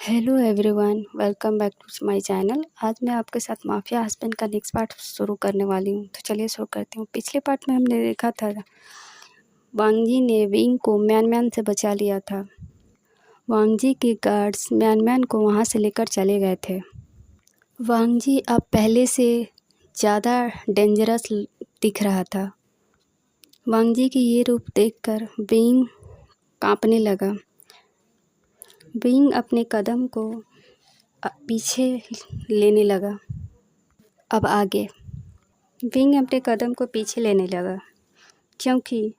Hello everyone, welcome back to my channel. आज मैं आपके साथ माफिया हस्बैंड का नेक्स्ट पार्ट शुरू करने वाली हूँ। तो चलिए शुरू करती हूँ। पिछले पार्ट में हमने देखा था वांगजी ने विंग को म्यान से बचा लिया था। वांगजी के गार्ड्स म्यान को वहाँ से लेकर चले गए थे। वांगजी अब पहले से ज़्यादा डेंजरस दिख रहा था। वांगजी की ये रूप देखकर विंग कांपने लगा। विंग अपने कदम को पीछे लेने लगा। अब आगे विंग अपने कदम को पीछे लेने लगा क्योंकि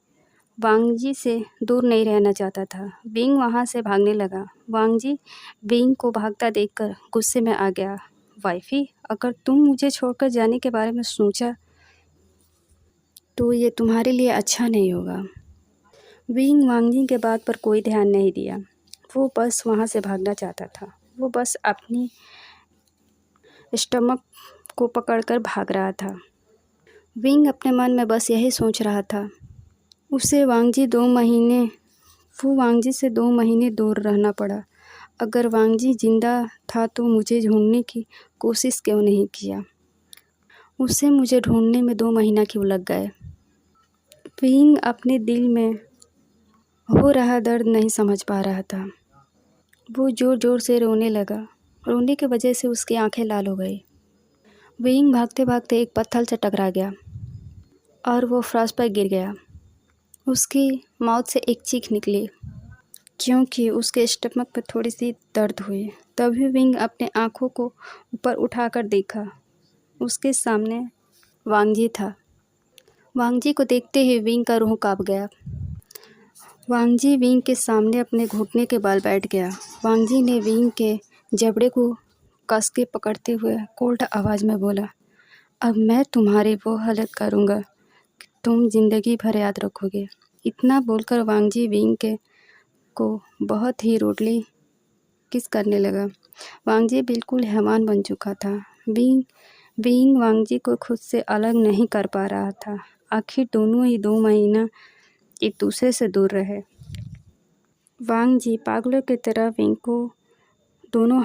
वांगजी से दूर नहीं रहना चाहता था। विंग वहाँ से भागने लगा। वांगजी विंग को भागता देखकर गुस्से में आ गया। वाइफी, अगर तुम मुझे छोड़कर जाने के बारे में सोचा तो ये तुम्हारे लिए अच्छा नहीं होगा। विंग वांगजी के बात पर कोई ध्यान नहीं दिया। वो बस वहाँ से भागना चाहता था। वो बस अपनी स्टमक को पकड़कर भाग रहा था। विंग अपने मन में बस यही सोच रहा था। उसे वांगजी से 2 महीने दूर रहना पड़ा। अगर वांगजी जिंदा था तो मुझे ढूंढने की कोशिश क्यों नहीं किया। उसे मुझे ढूंढने में 2 महीना क्यों लग गए। विंग अपने दिल में हो रहा दर्द नहीं समझ पा रहा था। वो ज़ोर ज़ोर से रोने लगा। रोने की वजह से उसकी आंखें लाल हो गई। विंग भागते भागते एक पत्थर से टकरा गया और वो फर्श पर गिर गया। उसकी माउथ से एक चीख निकली क्योंकि उसके स्टमक पर थोड़ी सी दर्द हुई। तभी विंग अपने आँखों को ऊपर उठाकर देखा। उसके सामने वांगजी था। वांगजी को देखते ही विंग का रूह काँप गया। वांगजी विंग के सामने अपने घुटने के बल बैठ गया। वांगजी ने विंग के जबड़े को कस के पकड़ते हुए कोल्ड आवाज़ में बोला, अब मैं तुम्हारी वो हालत करूँगा कि तुम जिंदगी भर याद रखोगे। इतना बोलकर वांगजी विंग को बहुत ही रूडली किस करने लगा। वांगजी बिल्कुल हैवान बन चुका था। विंग वांगजी को खुद से अलग नहीं कर पा रहा था। आखिर दोनों ही 2 महीना एक दूसरे से दूर रहे। वांगजी पागलों की तरह विंग को दोनों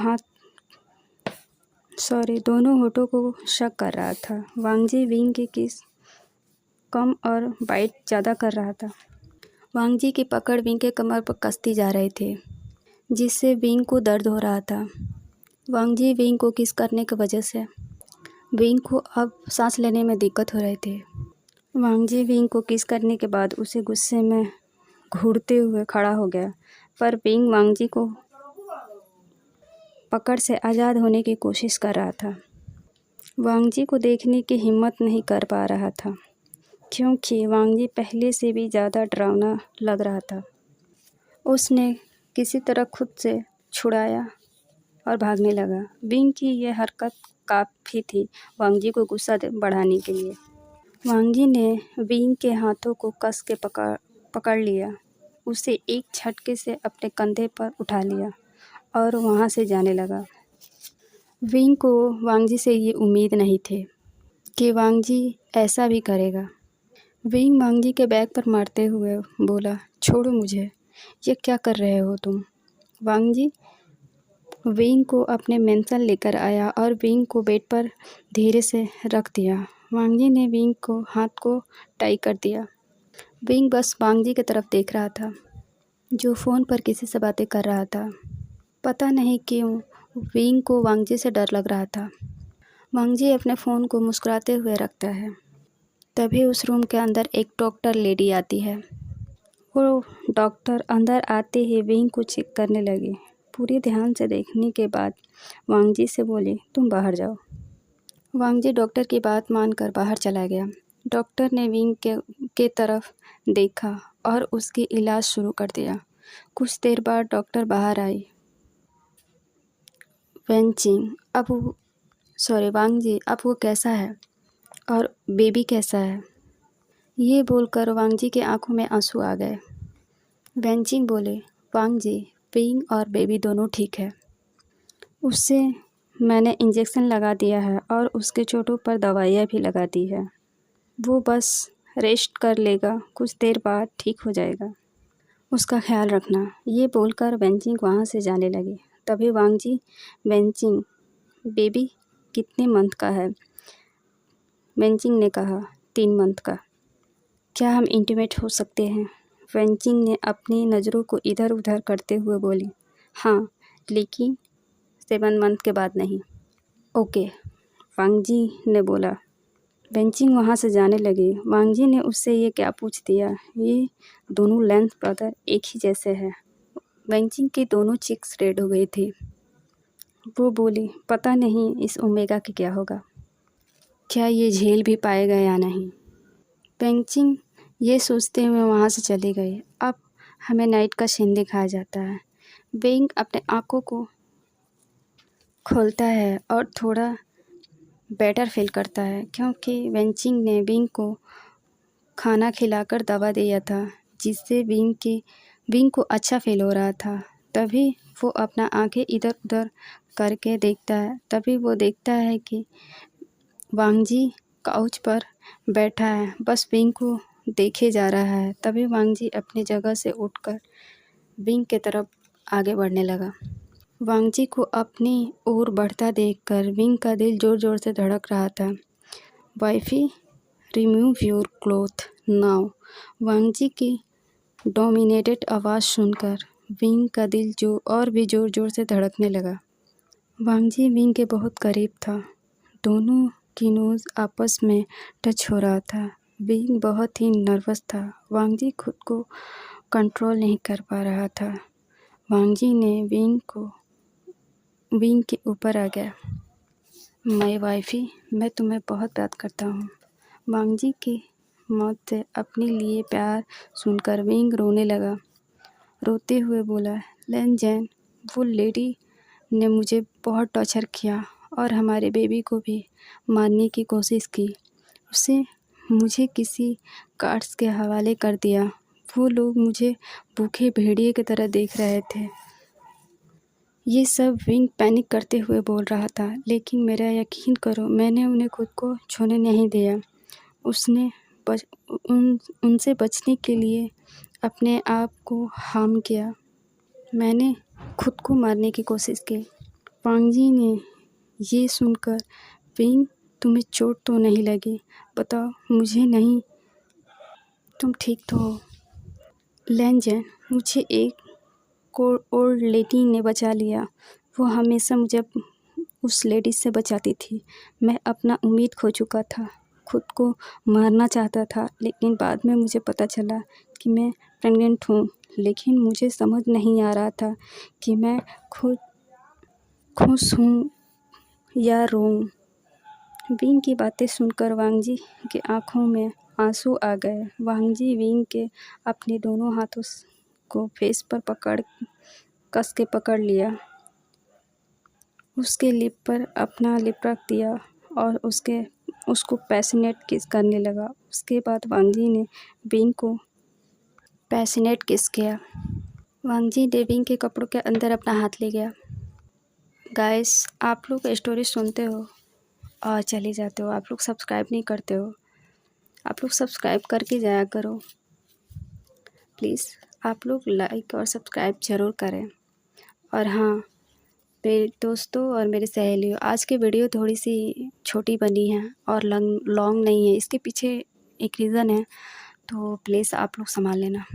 होठों को शक कर रहा था। वांगजी विंग की किस कम और बाइट ज़्यादा कर रहा था। वांगजी की पकड़ विंग के कमर पर कसती जा रहे थे जिससे विंग को दर्द हो रहा था। वांगजी विंग को किस करने की वजह से विंग को अब सांस लेने में दिक्कत हो रही थी। वांगजी विंग को किस करने के बाद उसे गुस्से में घूरते हुए खड़ा हो गया, पर विंग वांगजी को पकड़ से आज़ाद होने की कोशिश कर रहा था। वांगजी को देखने की हिम्मत नहीं कर पा रहा था क्योंकि वांगजी पहले से भी ज़्यादा डरावना लग रहा था। उसने किसी तरह खुद से छुड़ाया और भागने लगा। विंग की यह हरकत काफ़ी थी वांगजी को गुस्सा बढ़ाने के लिए। वांगजी ने विंग के हाथों को कस के पकड़ लिया। उसे एक झटके से अपने कंधे पर उठा लिया और वहाँ से जाने लगा। विंग को वांगजी से ये उम्मीद नहीं थी कि वांगजी ऐसा भी करेगा। विंग वांगजी के बैग पर मारते हुए बोला, छोड़ो मुझे, ये क्या कर रहे हो तुम। वांगजी विंग को अपने मेंशन लेकर आया और विंग को बेड पर धीरे से रख दिया। वांगजी ने विंग को हाथ को टाई कर दिया। विंग बस वांगजी की तरफ देख रहा था जो फ़ोन पर किसी से बातें कर रहा था। पता नहीं क्यों विंग को वांगजी से डर लग रहा था। वांगजी अपने फ़ोन को मुस्कुराते हुए रखता है। तभी उस रूम के अंदर एक डॉक्टर लेडी आती है। वो डॉक्टर अंदर आते ही विंग को चेक करने लगी। पूरी ध्यान से देखने के बाद वांगजी से बोली, तुम बाहर जाओ। वांगजी डॉक्टर की बात मानकर बाहर चला गया। डॉक्टर ने विंग के तरफ देखा और उसकी इलाज शुरू कर दिया। कुछ देर बाद डॉक्टर बाहर आई। वांगजी अब वो कैसा है और बेबी कैसा है, ये बोलकर वांगजी के आंखों में आंसू आ गए। वेंचिंग बोले, वांगजी, विंग और बेबी दोनों ठीक है। उससे मैंने इंजेक्शन लगा दिया है और उसके चोटों पर दवाइयाँ भी लगा दी है। वो बस रेस्ट कर लेगा, कुछ देर बाद ठीक हो जाएगा। उसका ख्याल रखना। ये बोलकर वेंचिंग वहाँ से जाने लगी। तभी वांगजी, वेनचिंग, बेबी कितने मंथ का है? वेनचिंग ने कहा, 3 मंथ का। क्या हम इंटीमेट हो सकते हैं? वेनचिंग ने अपनी नज़रों को इधर उधर करते हुए बोली, हाँ, लेकिन 7 मंथ के बाद नहीं। ओके, वांगजी ने बोला। वेनचिंग वहाँ से जाने लगी। वांगजी ने उससे ये क्या पूछ दिया? ये दोनों लेंथ ब्रदर एक ही जैसे हैं। वेनचिंग की दोनों चिक्स रेड हो गई थी। वो बोली, पता नहीं इस ओमेगा की क्या होगा, क्या ये झेल भी पाएगा या नहीं। वेनचिंग ये सोचते हुए वहाँ से चली गई। अब हमें नाइट का सीन दिखाया जाता है। विंग अपने आँखों को खोलता है और थोड़ा बेटर फील करता है क्योंकि वेनचिंग ने विंग को खाना खिलाकर दवा दिया था, जिससे विंग को अच्छा फील हो रहा था। तभी वो अपना आंखें इधर उधर करके देखता है। तभी वो देखता है कि वांगजी काउच पर बैठा है, बस विंग को देखे जा रहा है। तभी वांगजी अपनी जगह से उठकर विंग की तरफ आगे बढ़ने लगा। वांगजी को अपनी ओर बढ़ता देखकर विंग का दिल ज़ोर ज़ोर से धड़क रहा था। Wifey, remove your cloth now. Wangji की डोमिनेटेड आवाज़ सुनकर विंग का दिल और भी ज़ोर ज़ोर से धड़कने लगा। वांगजी विंग के बहुत करीब था। दोनों की नोज़ आपस में टच हो रहा था। विंग बहुत ही नर्वस था। वांगजी खुद को कंट्रोल नहीं कर पा रहा था। वांगजी ने विंग के ऊपर आ गया। माय वाइफी, मैं तुम्हें बहुत प्यार करता हूँ। वांगजी की मौत से अपने लिए प्यार सुनकर विंग रोने लगा। रोते हुए बोला, लेनजेन, वो लेडी ने मुझे बहुत टॉर्चर किया और हमारे बेबी को भी मारने की कोशिश की। उसे मुझे किसी गार्ड्स के हवाले कर दिया। वो लोग मुझे भूखे भेड़िए की तरह देख रहे थे। ये सब विंग पैनिक करते हुए बोल रहा था, लेकिन मेरा यकीन करो, मैंने उन्हें खुद को छूने नहीं दिया। उसने उनसे बचने के लिए अपने आप को हार्म किया। मैंने खुद को मारने की कोशिश की। वांगजी ने ये सुनकर, विंग, तुम्हें चोट तो नहीं लगी? बताओ, मुझे नहीं, तुम ठीक तो हो? लेनजेन, मुझे एक ओल्ड लेडी ने बचा लिया। वो हमेशा मुझे उस लेडी से बचाती थी। मैं अपना उम्मीद खो चुका था, खुद को मारना चाहता था, लेकिन बाद में मुझे पता चला कि मैं प्रेग्नेंट हूँ। लेकिन मुझे समझ नहीं आ रहा था कि मैं खुद खुश हूँ या रोऊँ। विंग की बातें सुनकर वांगजी की आंखों में आंसू आ गए। वांगजी विंग के अपने दोनों हाथों को फेस पर कस के पकड़ लिया। उसके लिप पर अपना लिप रख दिया और उसको पैशनेट किस करने लगा। उसके बाद वांगजी ने विंग को पैशनेट किस किया। वांगजी ने विंग के कपड़ों के अंदर अपना हाथ ले गया। गाइस, आप लोग स्टोरी सुनते हो और चले जाते हो। आप लोग सब्सक्राइब नहीं करते हो। आप लोग सब्सक्राइब करके जाया करो प्लीज़। आप लोग लाइक और सब्सक्राइब ज़रूर करें। और हाँ, मेरे दोस्तों और मेरी सहेलियों, आज की वीडियो थोड़ी सी छोटी बनी है और लॉन्ग नहीं है। इसके पीछे एक रीज़न है, तो प्लीज़ आप लोग संभाल लेना।